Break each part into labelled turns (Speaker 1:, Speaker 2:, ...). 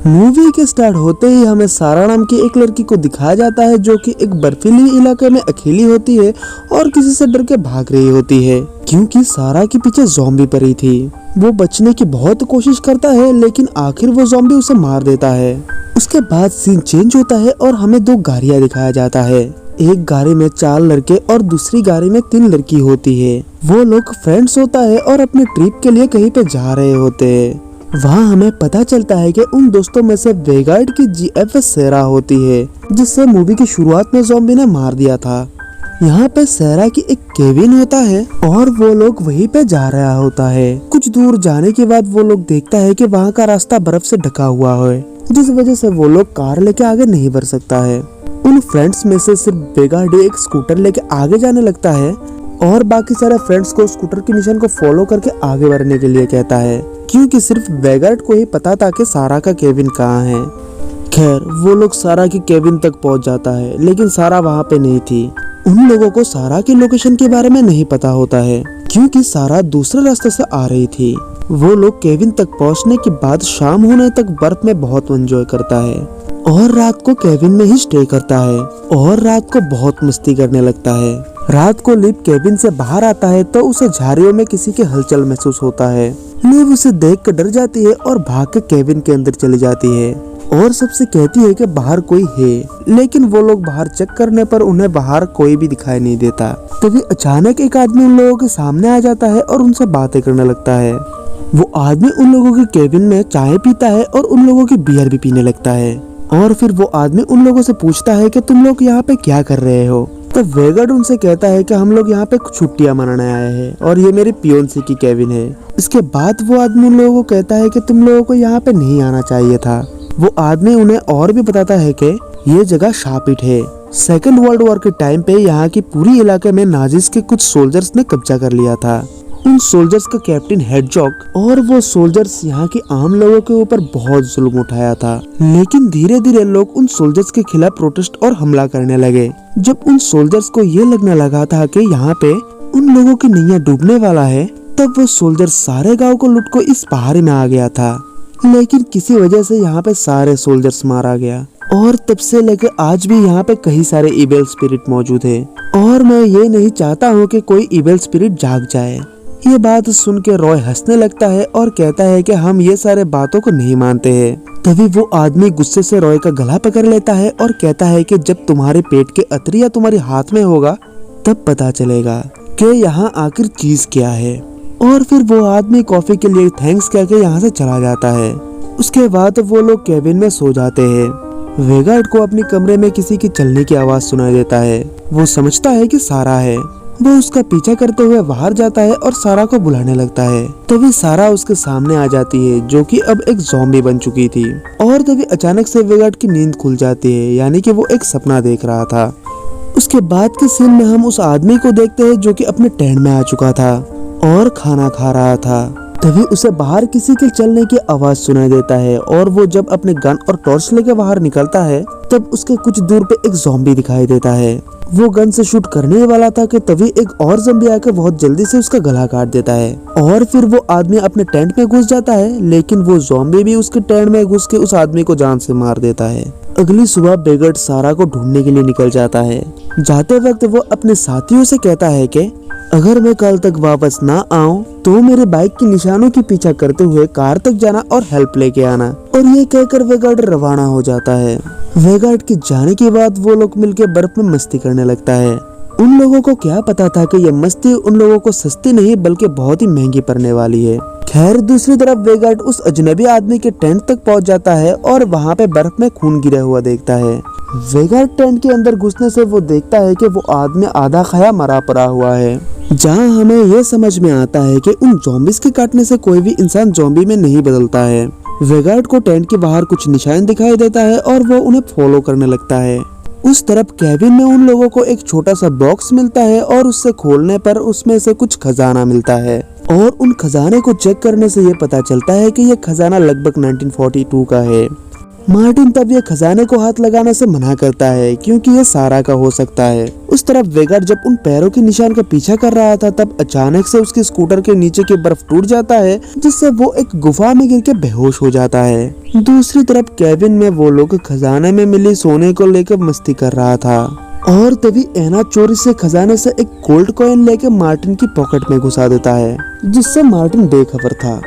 Speaker 1: Movie के start होते ही हमें सारा नाम की एक लड़की को दिखाया जाता है जो कि एक बर्फीली इलाके में अकेली होती है और किसी से डर के भाग रही होती है क्योंकि सारा के पीछे ज़ॉम्बी पड़ी थी। वो बचने की बहुत कोशिश करता है लेकिन आखिर वो ज़ॉम्बी उसे मार देता है। उसके बाद सीन चेंज होता है और हमें 2 गाड़ियां दिखाया जाता है। एक गाड़ी में 4 लड़के और दूसरी गाड़ी में 3 लड़की होती है। वो लोग फ्रेंड्स होता है और अपने ट्रिप के लिए कहीं पे जा रहे होते हैं। वहाँ हमें पता चलता है कि उन दोस्तों में से वेगार्ड की जीएफ सेरा होती है जिससे मूवी की शुरुआत में ज़ॉम्बी ने मार दिया था। यहाँ पे सेरा की एक केबिन होता है और वो लोग वहीं पे जा रहा होता है। कुछ दूर जाने के बाद वो लोग देखता है कि वहाँ का रास्ता बर्फ से ढका हुआ है जिस वजह से वो लोग कार लेके आगे नहीं बढ़ सकता है। उन फ्रेंड्स में से सिर्फ वेगार्ड एक स्कूटर लेके आगे जाने लगता है और बाकी सारे फ्रेंड्स को स्कूटर के निशान को फॉलो करके आगे बढ़ने के लिए कहता है क्योंकि सिर्फ वेगार्ड को ही पता था कि सारा का केबिन कहाँ है। खैर वो लोग सारा की केबिन तक पहुंच जाता है लेकिन सारा वहाँ पे नहीं थी। उन लोगों को सारा की लोकेशन के बारे में नहीं पता होता है क्योंकि सारा दूसरे रास्ते से आ रही थी। वो लोग केबिन तक पहुँचने के बाद शाम होने तक बर्फ में बहुत एंजॉय करता है और रात को केबिन में ही स्टे करता है और रात को बहुत मस्ती करने लगता है। रात को लिव केबिन से बाहर आता है तो उसे झाड़ियों में किसी के हलचल महसूस होता है। लिव उसे देख कर डर जाती है और भाग के केबिन के अंदर चली जाती है और सबसे कहती है कि बाहर कोई है, लेकिन वो लोग बाहर चेक करने पर उन्हें बाहर कोई भी दिखाई नहीं देता। तभी अचानक एक आदमी उन लोगों के सामने आ जाता है और उनसे बातें करने लगता है। वो आदमी उन लोगों के केबिन में चाय पीता है और उन लोगों की बियर भी पीने लगता है और फिर वो आदमी उन लोगों से पूछता है कि तुम लोग यहाँ पे क्या कर रहे हो। तो वेगार्ड उनसे कहता है कि हम लोग यहाँ पे छुट्टियां मनाने आए हैं और ये मेरी पियोन्सी की केबिन है। इसके बाद वो आदमी उन लोगों को कहता है कि तुम लोगों को यहाँ पे नहीं आना चाहिए था। वो आदमी उन्हें और भी बताता है कि ये जगह शापिट है। सेकेंड वर्ल्ड वॉर के टाइम पे यहाँ की पूरी इलाके में नाजिस के कुछ सोल्जर्स ने कब्जा कर लिया था। उन सोल्जर्स का कैप्टन हेडजॉग और वो सोल्जर्स यहाँ के आम लोगों के ऊपर बहुत जुल्म उठाया था, लेकिन धीरे धीरे लोग उन सोल्जर्स के खिलाफ प्रोटेस्ट और हमला करने लगे। जब उन सोल्जर्स को ये लगने लगा था कि यहाँ पे उन लोगों की नैया डूबने वाला है, तब वो सोल्जर सारे गांव को लूट को इस पहाड़ी में आ गया था, लेकिन किसी वजह से यहाँ पे सारे सोल्जर्स मारा गया और तब से लेकर आज भी यहाँ पे कई सारे इविल स्पिरिट मौजूद है और मैं ये नहीं चाहता हूँ कि कोई इविल स्पिरिट जाग जाए। ये बात सुन के रॉय हंसने लगता है और कहता है कि हम ये सारे बातों को नहीं मानते हैं। तभी वो आदमी गुस्से से रॉय का गला पकड़ लेता है और कहता है कि जब तुम्हारे पेट के अतरिया तुम्हारे हाथ में होगा तब पता चलेगा कि यहाँ आखिर चीज क्या है। और फिर वो आदमी कॉफी के लिए थैंक्स कह के यहाँ से चला जाता है। उसके बाद वो लोग केबिन में सो जाते हैं। वेगार्ड को अपने कमरे में किसी की चलने की आवाज सुनाई देता है। वो समझता है कि सारा है। वो उसका पीछा करते हुए बाहर जाता है और सारा को बुलाने लगता है। तभी सारा उसके सामने आ जाती है जो कि अब एक ज़ॉम्बी बन चुकी थी और तभी अचानक से वेगार्ड की नींद खुल जाती है, यानी कि वो एक सपना देख रहा था। उसके बाद के सीन में हम उस आदमी को देखते हैं जो कि अपने टेंट में आ चुका था और खाना खा रहा था। तभी उसे बाहर किसी के चलने की आवाज सुनाई देता है और वो जब अपने गन और टॉर्च लेके बाहर निकलता है तब उसके कुछ दूर पे एक ज़ॉम्बी दिखाई देता है। वो गन से शूट करने वाला था कि तभी एक और ज़ॉम्बी आकर बहुत जल्दी से उसका गला काट देता है और फिर वो आदमी अपने टेंट में घुस जाता है, लेकिन वो ज़ॉम्बी भी उसके टेंट में घुस के उस आदमी को जान से मार देता है। अगली सुबह वेगार्ड सारा को ढूंढने के लिए निकल जाता है। जाते वक्त वो अपने साथियों से कहता है कि अगर मैं कल तक वापस ना आऊं तो मेरे बाइक के निशानों की पीछा करते हुए कार तक जाना और हेल्प लेके आना। और ये कहकर वेगार्ड रवाना हो जाता है। वेगार्ड के जाने के बाद वो लोग मिलकर बर्फ में मस्ती करने लगता है। उन लोगों को क्या पता था कि ये मस्ती उन लोगों को सस्ती नहीं बल्कि बहुत ही महंगी पड़ने वाली है। खैर दूसरी तरफ वेगार्ड उस अजनबी आदमी के टेंट तक पहुंच जाता है और वहाँ पे बर्फ में खून गिरा हुआ देखता है। वेगार्ड टेंट के अंदर घुसने से वो देखता है कि वो आदमी आधा खाया मरा पड़ा हुआ है, जहाँ हमें ये समझ में आता है कि उन ज़ॉम्बीज़ के काटने से कोई भी इंसान ज़ॉम्बी में नहीं बदलता है। वेगार्ड को टेंट के बाहर कुछ निशान दिखाई देता है और वो उन्हें फॉलो करने लगता है। उस तरफ केबिन में उन लोगों को एक छोटा सा बॉक्स मिलता है और उससे खोलने पर उसमें से कुछ खजाना मिलता है और उन खजाने को चेक करने से ये पता चलता है कि ये खजाना लगभग 1942 का है। मार्टिन तब ये खजाने को हाथ लगाने से मना करता है क्योंकि ये सारा का हो सकता है। उस तरफ वेगार्ड जब उन पैरों के निशान का पीछा कर रहा था तब अचानक से उसके स्कूटर के नीचे की बर्फ टूट जाता है, जिससे वो एक गुफा में गिर के बेहोश हो जाता है। दूसरी तरफ केविन में वो लोग खजाने में मिली सोने को लेकर मस्ती कर रहा था और तभी एना चोरी से खजाने से एक गोल्ड कॉइन लेके मार्टिन की पॉकेट में घुसा देता है, जिससे मार्टिन बेखबर था।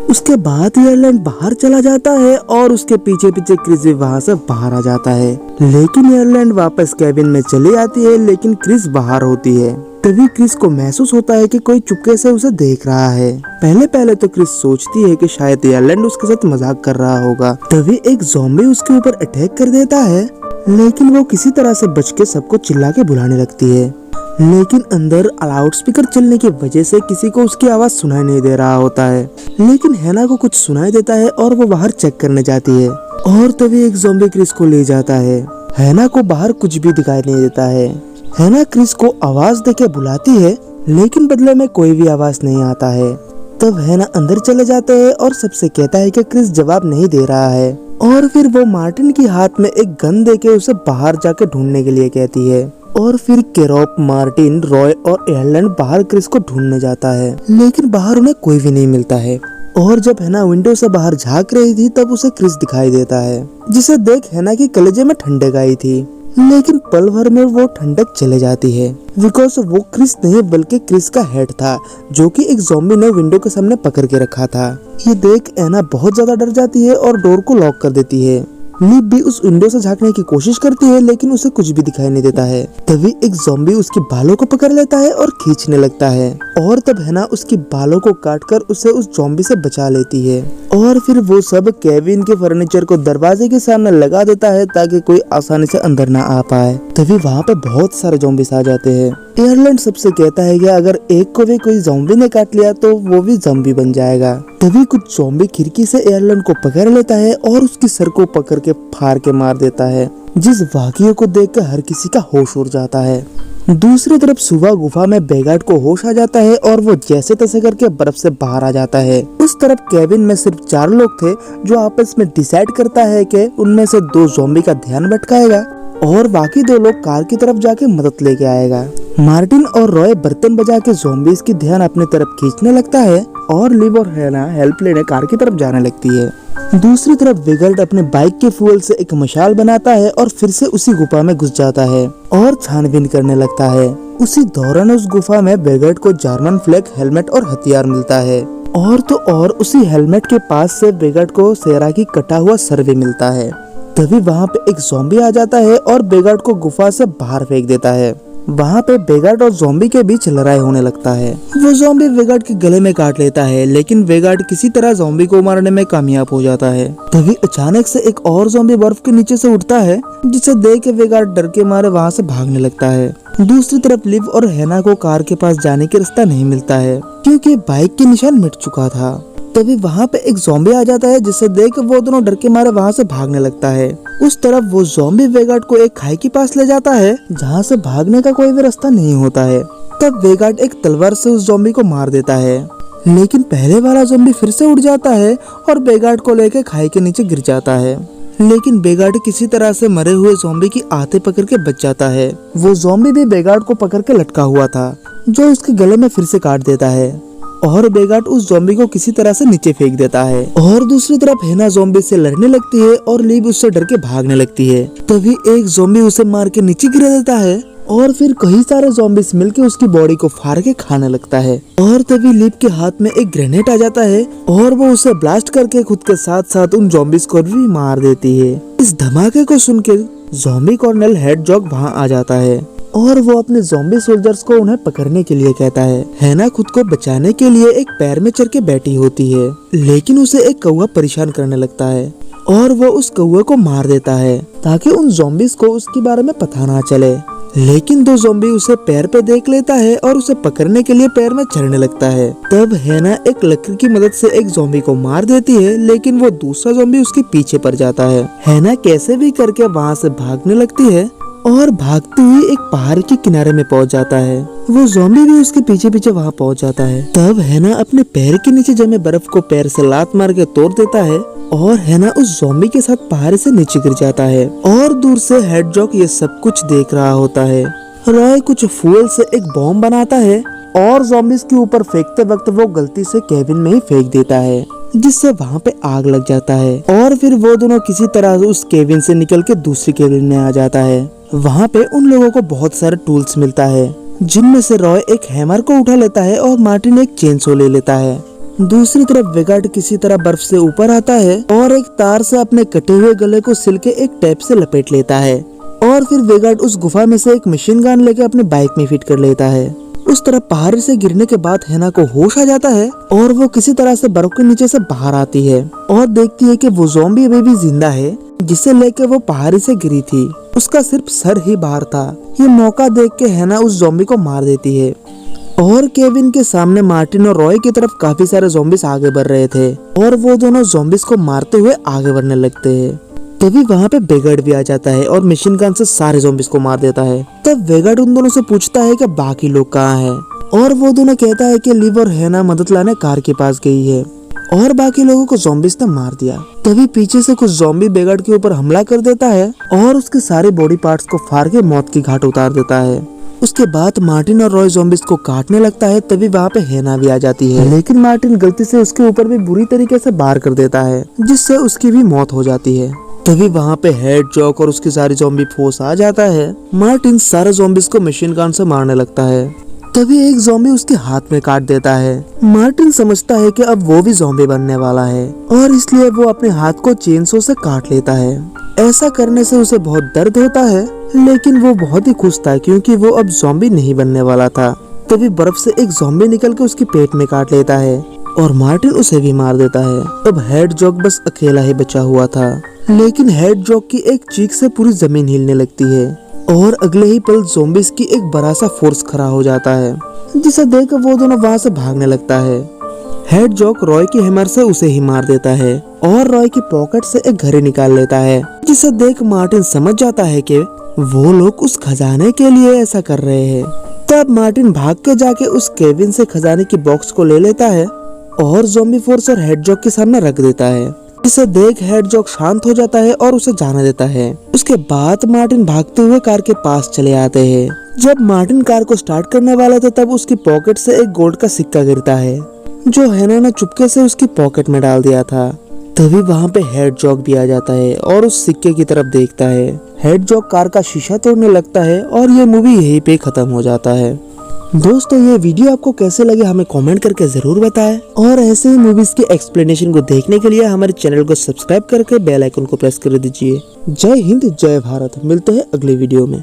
Speaker 1: उसके बाद एयरलैंड बाहर चला जाता है और उसके पीछे पीछे क्रिस भी वहाँ से बाहर आ जाता है, लेकिन एयरलैंड वापस केबिन में चली आती है, लेकिन क्रिस बाहर होती है। तभी क्रिस को महसूस होता है कि कोई चुपके से उसे देख रहा है। पहले तो क्रिस सोचती है कि शायद एयरलैंड उसके साथ मजाक कर रहा होगा। तभी एक ज़ॉम्बी उसके ऊपर अटैक कर देता है, लेकिन वो किसी तरह से बच के सबको चिल्ला के बुलाने लगती है, लेकिन अंदर लाउड स्पीकर चलने की वजह से किसी को उसकी आवाज सुनाई नहीं दे रहा होता है। लेकिन हैना को कुछ सुनाई देता है और वो बाहर चेक करने जाती है और तभी एक ज़ॉम्बी क्रिस को ले जाता है। हैना को बाहर कुछ भी दिखाई नहीं देता है। हैना क्रिस को आवाज देके बुलाती है, लेकिन बदले में कोई भी आवाज नहीं आता है। तब हैना अंदर चले जाते हैं और सबसे कहता है कि क्रिस जवाब नहीं दे रहा है, और फिर वो मार्टिन के हाथ में एक गन देके उसे बाहर जाके ढूंढने के लिए कहती है। और फिर केरोप, मार्टिन, रॉय और एयरलैंड बाहर क्रिस को ढूंढने जाता है, लेकिन बाहर उन्हें कोई भी नहीं मिलता है। और जब हैना विंडो से बाहर झांक रही थी तब उसे क्रिस दिखाई देता है, जिसे देख हैना की कलेजे में ठंडक आई थी, लेकिन पल भर में वो ठंडक चले जाती है, बिकॉज वो क्रिस नहीं बल्कि क्रिस का हेड था, जो कि एक ज़ॉम्बी ने विंडो के सामने पकड़ के रखा था। ये देख हैना बहुत ज्यादा डर जाती है और डोर को लॉक कर देती है। लिप भी उस विंडो से झांकने की कोशिश करती है, लेकिन उसे कुछ भी दिखाई नहीं देता है। तभी एक ज़ॉम्बी उसके बालों को पकड़ लेता है और खींचने लगता है, और तब हैना उसकी बालों को काटकर उसे उस ज़ॉम्बी से बचा लेती है। और फिर वो सब केविन के फर्नीचर को दरवाजे के सामने लगा देता है ताकि कोई आसानी से अंदर ना आ पाए। तभी वहाँ पे बहुत सारे ज़ॉम्बीस आ जाते हैं। एयरलैंड सबसे कहता है कि अगर एक को भी कोई ज़ॉम्बी ने काट लिया तो वो भी ज़ॉम्बी बन जाएगा। तभी कुछ ज़ॉम्बी खिड़की से एयरलैंड को पकड़ लेता है और उसकी सर को पकड़ के फाड़ के मार देता है, जिस वाकये को देख कर हर किसी का होश उड़ जाता है। दूसरी तरफ सुबह गुफा में वेगार्ड को होश आ जाता है और वो जैसे तैसे करके बर्फ से बाहर आ जाता है। उस तरफ केबिन में सिर्फ 4 लोग थे, जो आपस में डिसाइड करता है कि उनमें से 2 ज़ॉम्बी का ध्यान भटकाएगा और बाकी 2 लोग कार की तरफ जाके मदद लेके आएगा। मार्टिन और रॉय बर्तन बजा के ज़ॉम्बीज की ध्यान अपनी तरफ खींचने लगता है और लिव और हैना हेल्प लेने कार की तरफ जाने लगती है। दूसरी तरफ वेगार्ड अपने बाइक के फ्यूल से एक मशाल बनाता है और फिर से उसी गुफा में घुस जाता है और छानबीन करने लगता है। उसी दौरान उस गुफा में वेगार्ड को जर्मन फ्लैग, हेलमेट और हथियार मिलता है, और उसी हेलमेट के पास से वेगार्ड को सेरा की कटा हुआ सर भी मिलता है। तभी वहाँ पे एक ज़ॉम्बी आ जाता है और वेगार्ड को गुफा से बाहर फेंक देता है। वहाँ पे वेगार्ड और ज़ॉम्बी के बीच लड़ाई होने लगता है। वो ज़ॉम्बी वेगार्ड के गले में काट लेता है, लेकिन वेगार्ड किसी तरह ज़ॉम्बी को मारने में कामयाब हो जाता है। तभी अचानक से एक और ज़ॉम्बी बर्फ के नीचे से उठता है, जिसे देख के वेगार्ड डर के मारे वहाँ से भागने लगता है। दूसरी तरफ लिव और हैना को कार के पास जाने का रास्ता नहीं मिलता है, क्योंकि बाइक के निशान मिट चुका था। तभी वहाँ पे एक ज़ॉम्बी आ जाता है, जिसे देख वो दोनों डर के मारे वहाँ से भागने लगता है। उस तरफ वो ज़ॉम्बी वेगार्ड को एक खाई के पास ले जाता है, जहाँ से भागने का कोई भी रास्ता नहीं होता है। तब वेगार्ड एक तलवार से उस ज़ॉम्बी को मार देता है, लेकिन पहले वाला ज़ॉम्बी फिर से उठ जाता है और वेगार्ड को लेकर खाई के नीचे गिर जाता है। लेकिन वेगार्ड किसी तरह से मरे हुए ज़ॉम्बी की आते पकड़ के बच जाता है। वो ज़ॉम्बी भी वेगार्ड को पकड़ के लटका हुआ था, जो उसके गले में फिर से काट देता है, और वेगार्ड उस ज़ॉम्बी को किसी तरह से नीचे फेंक देता है। और दूसरी तरफ हैना ज़ॉम्बी से लड़ने लगती है और लिव उससे डर के भागने लगती है। तभी एक ज़ॉम्बी उसे मार के नीचे गिरा देता है और फिर कई सारे ज़ॉम्बीज मिलके उसकी बॉडी को फाड़ के खाने लगता है। और तभी लिव के हाथ में एक ग्रेनेड आ जाता है और वो उसे ब्लास्ट करके खुद के साथ साथ उन ज़ॉम्बीज को भी मार देती है। इस धमाके को सुनकर ज़ॉम्बी कॉर्नेल हेडजॉग वहाँ आ जाता है और वो अपने ज़ॉम्बी सोल्जर्स को उन्हें पकड़ने के लिए कहता है। हैना खुद को बचाने के लिए एक पैर में चढ़ के बैठी होती है, लेकिन उसे एक कौवा परेशान करने लगता है और वो उस कौवे को मार देता है ताकि उन ज़ॉम्बीज को उसके बारे में पता ना चले। लेकिन 2 ज़ॉम्बी उसे पैर पे देख लेता है और उसे पकड़ने के लिए पैर में चढ़ने लगता है। तब हैना एक लकड़ी की मदद से एक ज़ॉम्बी को मार देती है, लेकिन वो दूसरा ज़ॉम्बी उसके पीछे पड़ जाता है। हैना कैसे भी करके वहाँ से भागने लगती है और भागते हुए एक पहाड़ के किनारे में पहुंच जाता है। वो ज़ॉम्बी भी उसके पीछे पीछे वहाँ पहुंच जाता है। तब हैना अपने पैर के नीचे जमे बर्फ को पैर से लात मार के तोड़ देता है और हैना उस ज़ॉम्बी के साथ पहाड़ से नीचे गिर जाता है। और दूर से हेडजॉक ये सब कुछ देख रहा होता है। रॉय कुछ फ्यूल से एक बॉम्ब बनाता है और ज़ॉम्बीज़ के ऊपर फेंकते वक्त वो गलती से केबिन में ही फेंक देता है, जिससे वहाँ पे आग लग जाता है। और फिर वो दोनों किसी तरह उस केबिन से निकल के दूसरी केबिन में आ जाता है। वहाँ पे उन लोगों को बहुत सारे टूल्स मिलता है, जिनमें से रॉय एक हैमर को उठा लेता है और मार्टिन एक चेनसो ले लेता है। दूसरी तरफ वेगार्ड किसी तरह बर्फ से ऊपर आता है और एक तार से अपने कटे हुए गले को सिल के एक टेप से लपेट लेता है। और फिर वेगार्ड उस गुफा में से एक मशीन गन लेके अपने बाइक में फिट कर लेता है। उस तरह पहाड़ से गिरने के बाद हैना को होश आ जाता है और वो किसी तरह से बर्फ के नीचे से बाहर आती है और देखती है कि वो ज़ॉम्बी अभी भी जिंदा है, जिसे लेके वो पहाड़ी से गिरी थी। उसका सिर्फ सर ही बाहर था। ये मौका देख के हैना उस ज़ॉम्बी को मार देती है। और केविन के सामने मार्टिन और रॉय की तरफ काफी सारे ज़ॉम्बीज़ आगे बढ़ रहे थे और वो दोनों ज़ॉम्बीज़ को मारते हुए आगे बढ़ने लगते हैं। तभी वहाँ पे वेगार्ड भी आ जाता है और मशीन गन से सारे ज़ॉम्बीज़ को मार देता है। तब वेगार्ड उन दोनों से पूछता है कि बाकी लोग कहाँ हैं, और वो दोनों कहता है कि लिव और हैना मदद लाने कार के पास गई है और बाकी लोगों को ज़ॉम्बीज़ ने मार दिया। तभी पीछे से कुछ ज़ॉम्बी वेगार्ड के ऊपर हमला कर देता है और उसके सारे बॉडी पार्ट्स को फाड़ के मौत की घाट उतार देता है। उसके बाद मार्टिन और रॉय ज़ॉम्बीज़ को काटने लगता है। तभी वहाँ पे हैना भी आ जाती है, लेकिन मार्टिन गलती से उसके ऊपर भी बुरी तरीके से वार कर देता है, जिससे उसकी भी मौत हो जाती है। तभी वहाँ पे हेडजॉक और उसकी सारी ज़ॉम्बी फोर्स आ जाता है। मार्टिन सारे ज़ॉम्बीज़ को मशीन गन से मारने लगता है। तभी एक ज़ॉम्बी उसके हाथ में काट देता है। मार्टिन समझता है कि अब वो भी ज़ॉम्बी बनने वाला है और इसलिए वो अपने हाथ को चेनसो से काट लेता है। ऐसा करने से उसे बहुत दर्द होता है, लेकिन वो बहुत ही खुश था क्योंकि वो अब ज़ॉम्बी नहीं बनने वाला था। तभी बर्फ से एक ज़ॉम्बी निकल के उसके पेट में काट लेता है और मार्टिन उसे भी मार देता है। अब हेडजॉक बस अकेला ही बचा हुआ था, लेकिन हेडजॉक की एक चीख से पूरी जमीन हिलने लगती है और अगले ही पल ज़ॉम्बीज़ की एक बड़ा सा फोर्स खड़ा हो जाता है, जिसे देखकर वो दोनों वहाँ से भागने लगता है। हेडजॉक रॉय की हैमर से उसे ही मार देता है और रॉय की पॉकेट से एक घड़ी निकाल लेता है, जिसे देख मार्टिन समझ जाता है कि वो लोग उस खजाने के लिए ऐसा कर रहे हैं। तब मार्टिन भाग के जाके उस केबिन से खजाने की बॉक्स को ले लेता है और ज़ॉम्बी फोर्स और हेडजॉक के सामने रख देता है। इसे देख हेडजॉक शांत हो जाता है और उसे जाने देता है। उसके बाद मार्टिन भागते हुए कार के पास चले आते हैं। जब मार्टिन कार को स्टार्ट करने वाला था, तब उसकी पॉकेट से एक गोल्ड का सिक्का गिरता है, जो हैना ने चुपके से उसकी पॉकेट में डाल दिया था। तभी वहाँ पे हेडजॉक भी आ जाता है और उस सिक्के की तरफ देखता है। हेडजॉक कार का शीशा तोड़ने लगता है और ये मूवी यहीं पे खत्म हो जाता है। दोस्तों, ये वीडियो आपको कैसे लगे हमें कमेंट करके जरूर बताएं और ऐसे ही मूवीज की एक्सप्लेनेशन को देखने के लिए हमारे चैनल को सब्सक्राइब करके बेल आइकन को प्रेस कर दीजिए। जय हिंद, जय भारत। मिलते हैं अगले वीडियो में।